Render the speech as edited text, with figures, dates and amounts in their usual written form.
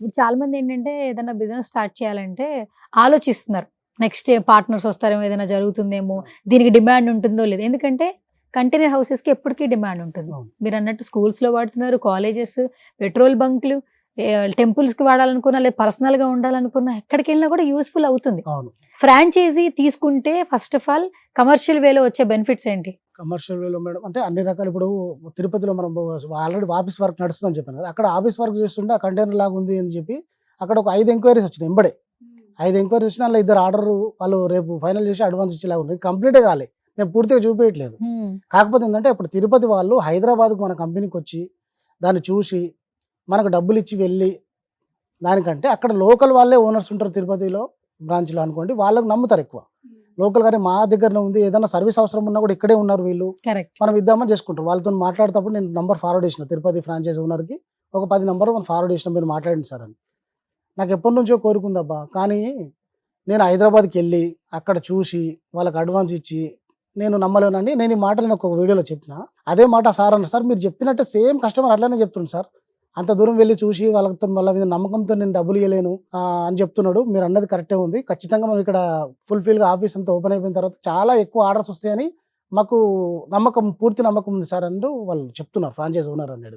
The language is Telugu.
ఇప్పుడు చాలా మంది ఏంటంటే ఏదైనా బిజినెస్ స్టార్ట్ చేయాలంటే ఆలోచిస్తున్నారు. నెక్స్ట్ పార్ట్నర్స్ వస్తారేమో, ఏదైనా జరుగుతుందేమో, దీనికి డిమాండ్ ఉంటుందో లేదో. ఎందుకంటే కంటైనర్ హౌసెస్‌కి ఎప్పటికీ డిమాండ్ ఉంటుంది. అవును. మీరన్నట్టు స్కూల్స్‌లో వాడుతున్నారు, కాలేజెస్, పెట్రోల్ బంకులు, టెంపుల్స్‌కి వాడాలనుకున్నా, లేదా పర్సనల్‌గా ఉండాలనుకున్నా, ఎక్కడికెళ్ళినా కూడా యూజ్‌ఫుల్ అవుతుంది. అవును. ఫ్రాంచైజీ తీసుకుంటే ఫస్ట్ ఆఫ్ ఆల్ కమర్షియల్ వేలో వచ్చే బెనిఫిట్స్ ఏంటి? కమర్షియల్ వేలో మేడం అంటే అన్ని రకాలు ఇప్పుడు తిరుపతిలో మనం ఆల్రెడీ ఆఫీస్ వర్క్ నడుస్తుందని చెప్పాను కదా! అక్కడ ఆఫీస్ వర్క్ చేస్తుంటే ఆ కంటైనర్ లాగా ఉంది అని చెప్పి అక్కడ ఒక 5 ఎంక్వైరీస్ వచ్చినాయి ఎంబడే. 5 ఎంక్వైరీస్ వచ్చినా అందులో ఇద్దరు ఆర్డర్ వాళ్ళు రేపు ఫైనల్ చేసి అడ్వాన్స్ ఇచ్చేలాగా ఉంది. కంప్లీటే కాలే. నేను పూర్తిగా చూపియట్లేదు. హ్మ్. కాకపోతే ఏంటంటే ఇప్పుడు తిరుపతి వాళ్ళు హైదరాబాద్‌కు మన కంపెనీకి వచ్చి దాన్ని చూసి మనకు డబ్బులు ఇచ్చి వెళ్ళి దానికంటే అక్కడ లోకల్ వాళ్ళే ఓనర్స్ ఉంటారు తిరుపతిలో బ్రాంచ్‌లో అనుకోండి. వాళ్ళకి నమ్ముతారు ఎక్కువ. లోకల్ గానే మా దగ్గరనే ఉంది. ఏదైనా సర్వీస్ అవసరం ఉన్నా కూడా ఇక్కడే ఉన్నారు వీళ్ళు. కరెక్ట్. మనం ఇద్దామని చేసుకుంటారు. వాళ్ళతోని మాట్లాడేటప్పుడు నేను నంబర్ ఫార్వర్డ్ చేసిన తిరుపతి ఫ్రాంచైజ్ ఓనర్‌కి ఒక 10 నంబర్లు మనం ఫార్వర్డ్ చేసినా మీరు మాట్లాడండి సార్ అని. నాకు ఎప్పటినుంచో కోరిక ఉందబ్బా! కానీ నేను హైదరాబాద్‌కెళ్ళి అక్కడ చూసి వాళ్ళకి అడ్వాన్స్ ఇచ్చి నేను నమ్మలేనండి. నేను ఈ మాట నేను ఒక వీడియోలో చెప్పిన. అదే మాట సార్ అన్నారు. సార్ మీరు చెప్పినట్టే సేమ్ కస్టమర్ అట్లనే చెప్తుండు సార్. అంత దూరం వెళ్లి చూసి వాళ్ళ మీద నమ్మకంతో నేను డబ్బులు ఇయ్యలేను అని చెప్తున్నాడు. మీరన్నది కరెక్టే ఉంది. ఖచ్చితంగా మనం ఇక్కడ ఫుల్‌ఫిల్‌గా ఆఫీస్ అంతా ఓపెన్ అయిపోయిన తర్వాత చాలా ఎక్కువ ఆర్డర్స్ వస్తాయని మాకు పూర్తి నమ్మకం ఉంది సార్ అంటూ వాళ్ళు చెప్తున్నారు ఫ్రాంచైజ్ ఓనర్ అన్నాడు.